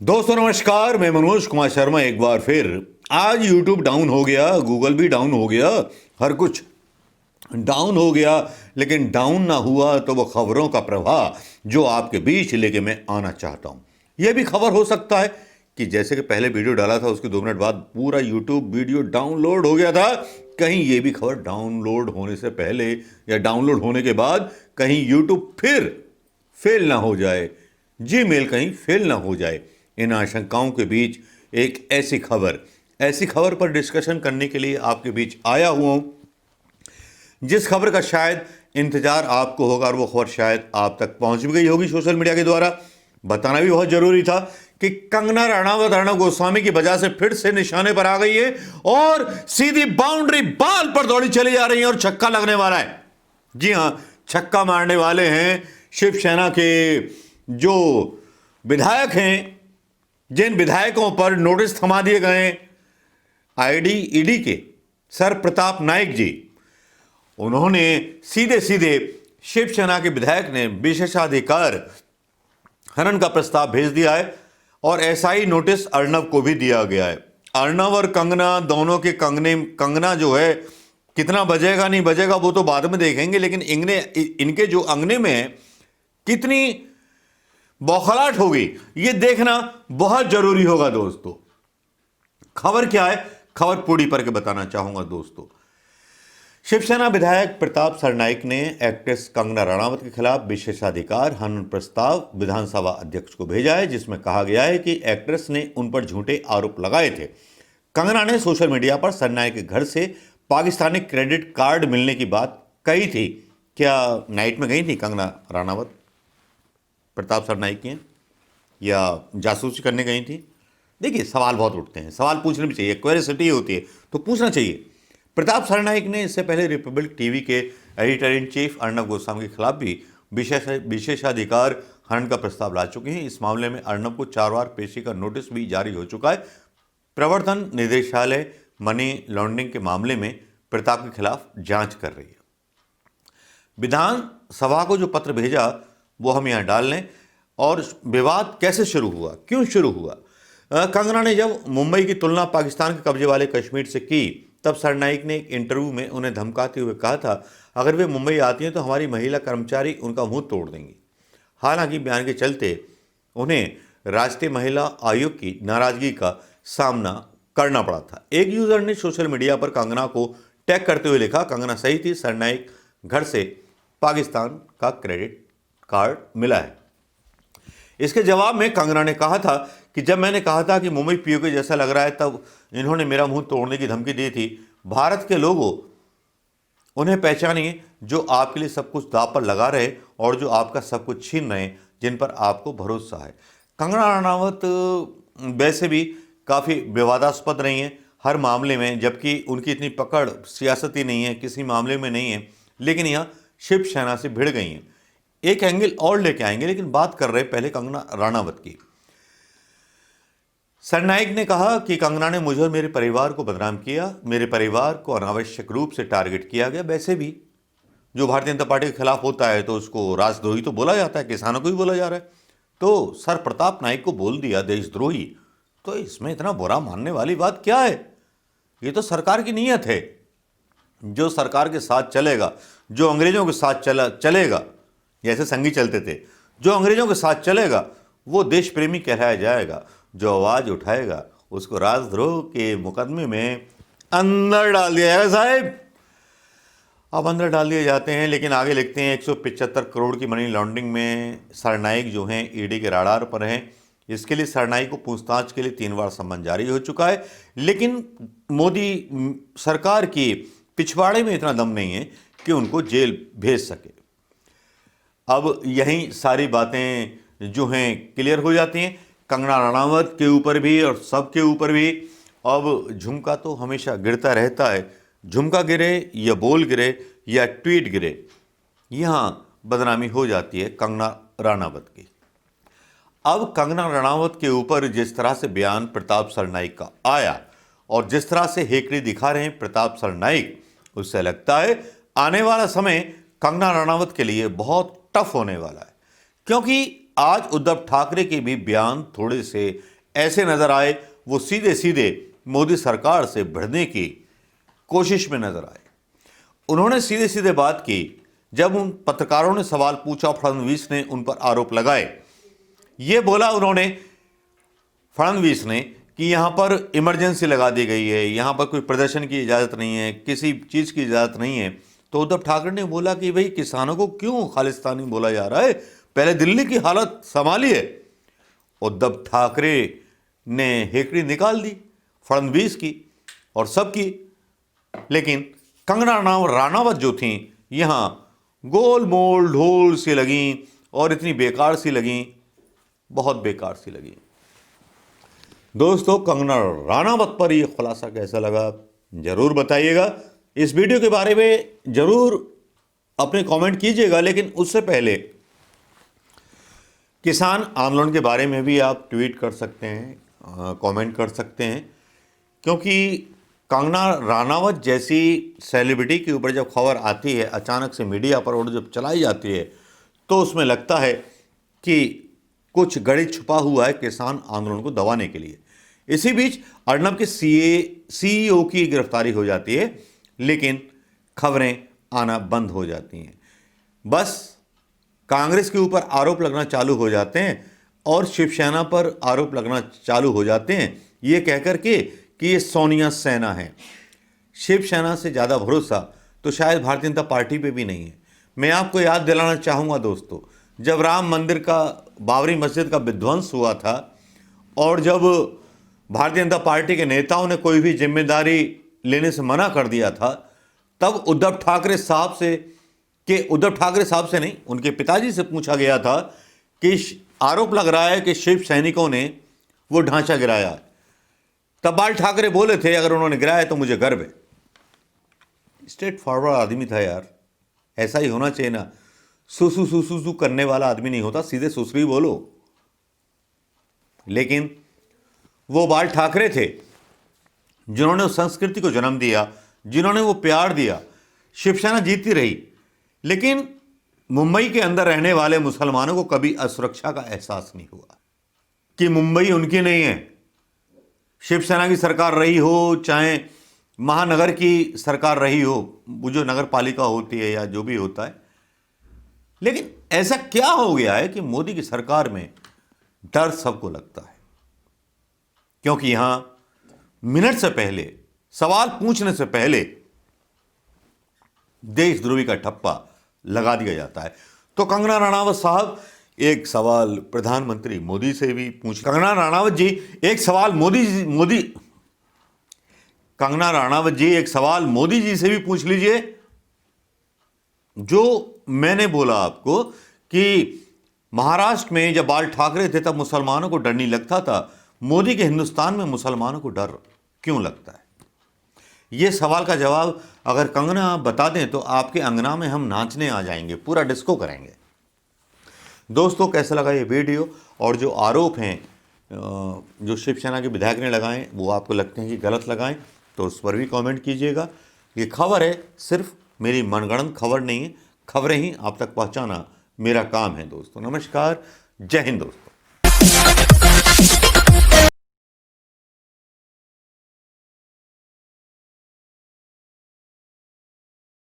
दोस्तों नमस्कार, मैं मनोज कुमार शर्मा एक बार फिर। आज YouTube डाउन हो गया, गूगल भी डाउन हो गया, हर कुछ डाउन हो गया, लेकिन डाउन ना हुआ तो वो खबरों का प्रवाह जो आपके बीच लेके मैं आना चाहता हूं। यह भी खबर हो सकता है कि जैसे कि पहले वीडियो डाला था उसके 2 मिनट बाद पूरा YouTube वीडियो डाउनलोड हो गया था, कहीं ये भी खबर डाउनलोड होने से पहले या डाउनलोड होने के बाद कहीं YouTube फिर फेल ना हो जाए, जीमेल कहीं फेल ना हो जाए। इन आशंकाओं के बीच एक ऐसी खबर पर डिस्कशन करने के लिए आपके बीच आया हुआ हूं, जिस खबर का शायद इंतजार आपको होगा और वो खबर शायद आप तक पहुंच भी गई होगी सोशल मीडिया के द्वारा। बताना भी बहुत जरूरी था कि कंगना रनावत अर्णव गोस्वामी की वजह से फिर से निशाने पर आ गई है और सीधी बाउंड्री बाल पर दौड़ी चली जा रही है और छक्का लगने वाला है। जी हां, छक्का मारने वाले हैं शिवसेना के जो विधायक हैं, जिन विधायकों पर नोटिस थमा दिए गए ईडी के सर प्रताप नायक जी। उन्होंने सीधे सीधे शिवसेना के विधायक ने विशेषाधिकार हनन का प्रस्ताव भेज दिया है और ऐसा ही नोटिस अर्णव को भी दिया गया है। अर्णव और कंगना दोनों के कंगना जो है कितना बजेगा नहीं बजेगा वो तो बाद में देखेंगे, लेकिन इनके जो अंगने में है कितनी बौखलाहट होगी ये देखना बहुत जरूरी होगा। दोस्तों खबर क्या है, खबर पूरी पर के बताना चाहूंगा। दोस्तों, शिवसेना विधायक प्रताप सरनाईक ने एक्ट्रेस कंगना रनावत के खिलाफ विशेषाधिकार हनन प्रस्ताव विधानसभा अध्यक्ष को भेजा है, जिसमें कहा गया है कि एक्ट्रेस ने उन पर झूठे आरोप लगाए थे। कंगना ने सोशल मीडिया पर सरनाईक के घर से पाकिस्तानी क्रेडिट कार्ड मिलने की बात कही थी। क्या नाइट में गई थी कंगना रनावत प्रताप सरनाईक के या जासूसी करने गई थी? देखिए, सवाल बहुत उठते हैं, सवाल पूछने भी चाहिए, क्यूरियोसिटी होती है तो पूछना चाहिए। प्रताप सरनाईक ने इससे पहले रिपब्लिक टीवी के editor in chief Arnab Goswami के खिलाफ भी विशेषाधिकार हनन का प्रस्ताव ला चुके हैं। इस मामले में अर्णव को 4 बार पेशी का नोटिस भी जारी हो चुका है। प्रवर्तन निदेशालय मनी लॉन्ड्रिंग के मामले में प्रताप के खिलाफ जांच कर रही है। विधानसभा को जो पत्र भेजा वो हम यहाँ डाल लें। और विवाद कैसे शुरू हुआ, क्यों शुरू हुआ? कंगना ने जब मुंबई की तुलना पाकिस्तान के कब्जे वाले कश्मीर से की, तब सरनाईक ने एक इंटरव्यू में उन्हें धमकाते हुए कहा था, अगर वे मुंबई आती हैं तो हमारी महिला कर्मचारी उनका मुंह तोड़ देंगी। हालांकि बयान के चलते उन्हें राष्ट्रीय महिला आयोग की नाराजगी का सामना करना पड़ा था। एक यूजर ने सोशल मीडिया पर कंगना को टैग करते हुए लिखा, कंगना सही थी, सरनाईक घर से पाकिस्तान का क्रेडिट कार्ड मिला है। इसके जवाब में कंगना ने कहा था कि जब मैंने कहा था कि मुंबई पीओके जैसा लग रहा है तब इन्होंने मेरा मुंह तोड़ने की धमकी दी थी। भारत के लोगों, उन्हें पहचानिए जो आपके लिए सब कुछ दांव पर लगा रहे और जो आपका सब कुछ छीन रहे, जिन पर आपको भरोसा है। कंगना रनावत वैसे भी काफ़ी विवादास्पद रही हैं हर मामले में, जबकि उनकी इतनी पकड़ सियासती नहीं है, किसी मामले में नहीं है, लेकिन यहाँ शिवसेना से भिड़ गई हैं। एक एंगल और लेके आएंगे, लेकिन बात कर रहे पहले कंगना रनावत की। सरनाईक ने कहा कि कंगना ने मुझे और मेरे परिवार को बदनाम किया, मेरे परिवार को अनावश्यक रूप से टारगेट किया गया। वैसे भी जो भारतीय जनता पार्टी के खिलाफ होता है तो उसको राजद्रोही तो बोला जाता है, किसानों को भी बोला जा रहा है, तो सर प्रताप नायक को बोल दिया देशद्रोही, तो इसमें इतना बुरा मानने वाली बात क्या है? ये तो सरकार की नीयत है। जो सरकार के साथ चलेगा, जो अंग्रेजों के साथ चलेगा, जैसे संघी चलते थे, जो अंग्रेजों के साथ चलेगा वो देश प्रेमी कहलाया जाएगा। जो आवाज उठाएगा उसको राजद्रोह के मुकदमे में अंदर डाल दिया जाएगा। साहब अब अंदर डाल दिए जाते हैं, लेकिन आगे लिखते हैं 175 करोड़ की मनी लॉन्ड्रिंग में सरनाईक जो हैं ईडी के राडार पर हैं। इसके लिए सरनाईक को पूछताछ के लिए 3 बार सम्मन जारी हो चुका है, लेकिन मोदी सरकार की पिछवाड़े में इतना दम नहीं है कि उनको जेल भेज सके। अब यही सारी बातें जो हैं क्लियर हो जाती हैं कंगना रनावत के ऊपर भी और सबके ऊपर भी। अब झुमका तो हमेशा गिरता रहता है, झुमका गिरे या बोल गिरे या ट्वीट गिरे, यहाँ बदनामी हो जाती है कंगना रनावत की। अब कंगना रनावत के ऊपर जिस तरह से बयान प्रताप सरनाईक का आया और जिस तरह से हेकड़ी दिखा रहे हैं प्रताप सरनाईक, उससे लगता है आने वाला समय कंगना रनावत के लिए बहुत टफ होने वाला है, क्योंकि आज उद्धव ठाकरे के भी बयान थोड़े से ऐसे नजर आए वो सीधे सीधे मोदी सरकार से भिड़ने की कोशिश में नजर आए। उन्होंने सीधे सीधे बात की। जब उन पत्रकारों ने सवाल पूछा, फडणवीस ने उन पर आरोप लगाए। ये बोला उन्होंने, फडणवीस ने, कि यहां पर इमरजेंसी लगा दी गई है, यहां पर कोई प्रदर्शन की इजाजत नहीं है, किसी चीज की इजाजत नहीं है। तो उद्धव ठाकरे ने बोला कि भाई किसानों को क्यों खालिस्तानी बोला जा रहा है, पहले दिल्ली की हालत संभालिए। उद्धव ठाकरे ने हेकड़ी निकाल दी फडणवीस की और सबकी। लेकिन कंगना राणावत जो थी यहां गोल मोल ढोल सी लगी और इतनी बेकार सी लगी, बहुत बेकार सी लगी। दोस्तों, कंगना राणावत पर यह खुलासा कैसा लगा जरूर बताइएगा। इस वीडियो के बारे में जरूर अपने कमेंट कीजिएगा। लेकिन उससे पहले किसान आंदोलन के बारे में भी आप ट्वीट कर सकते हैं, कमेंट कर सकते हैं, क्योंकि कंगना राणावत जैसी सेलिब्रिटी के ऊपर जब खबर आती है अचानक से मीडिया पर और जब चलाई जाती है तो उसमें लगता है कि कुछ गणित छुपा हुआ है किसान आंदोलन को दबाने के लिए। इसी बीच अर्नब के सीईओ की गिरफ्तारी हो जाती है, लेकिन खबरें आना बंद हो जाती हैं। बस कांग्रेस के ऊपर आरोप लगना चालू हो जाते हैं और शिवसेना पर आरोप लगना चालू हो जाते हैं, ये कहकर के कि ये सोनिया सेना है। शिवसेना से ज़्यादा भरोसा तो शायद भारतीय जनता पार्टी पे भी नहीं है। मैं आपको याद दिलाना चाहूँगा दोस्तों, जब राम मंदिर का, बाबरी मस्जिद का विध्वंस हुआ था और जब भारतीय जनता पार्टी के नेताओं ने कोई भी जिम्मेदारी लेने से मना कर दिया था, तब उद्धव ठाकरे साहब से नहीं, उनके पिताजी से पूछा गया था कि आरोप लग रहा है कि शिव सैनिकों ने वो ढांचा गिराया है। तब बाल ठाकरे बोले थे, अगर उन्होंने गिराया तो मुझे गर्व है। स्ट्रेट फॉरवर्ड आदमी था यार, ऐसा ही होना चाहिए ना। सुसु करने वाला आदमी नहीं होता, सीधे सुसरी बोलो। लेकिन वो बाल ठाकरे थे जिन्होंने उस संस्कृति को जन्म दिया, जिन्होंने वो प्यार दिया। शिवसेना जीतती रही, लेकिन मुंबई के अंदर रहने वाले मुसलमानों को कभी असुरक्षा का एहसास नहीं हुआ कि मुंबई उनकी नहीं है। शिवसेना की सरकार रही हो, चाहे महानगर की सरकार रही हो, वो जो नगर पालिका होती है या जो भी होता है, लेकिन ऐसा क्या हो गया है कि मोदी की सरकार में डर सबको लगता है। क्योंकि यहां मिनट से पहले, सवाल पूछने से पहले देशद्रोही का ठप्पा लगा दिया जाता है। तो कंगना राणावत साहब एक सवाल प्रधानमंत्री मोदी से भी पूछ, कंगना राणावत जी एक सवाल कंगना राणावत जी एक सवाल मोदी जी से भी पूछ लीजिए। जो मैंने बोला आपको कि महाराष्ट्र में जब बाल ठाकरे थे तब मुसलमानों को डर नहीं लगता था, मोदी के हिंदुस्तान में मुसलमानों को डर क्यों लगता है? ये सवाल का जवाब अगर कंगना बता दें तो आपके अंगना में हम नाचने आ जाएंगे, पूरा डिस्को करेंगे। दोस्तों, कैसा लगा ये वीडियो? और जो आरोप हैं जो शिवसेना के विधायक ने लगाए, वो आपको लगते हैं कि गलत लगाएं तो उस पर भी कमेंट कीजिएगा। ये खबर है, सिर्फ मेरी मनगढ़ंत खबर नहीं है, खबरें ही आप तक पहुंचाना मेरा काम है। दोस्तों नमस्कार, जय हिंद दोस्तों।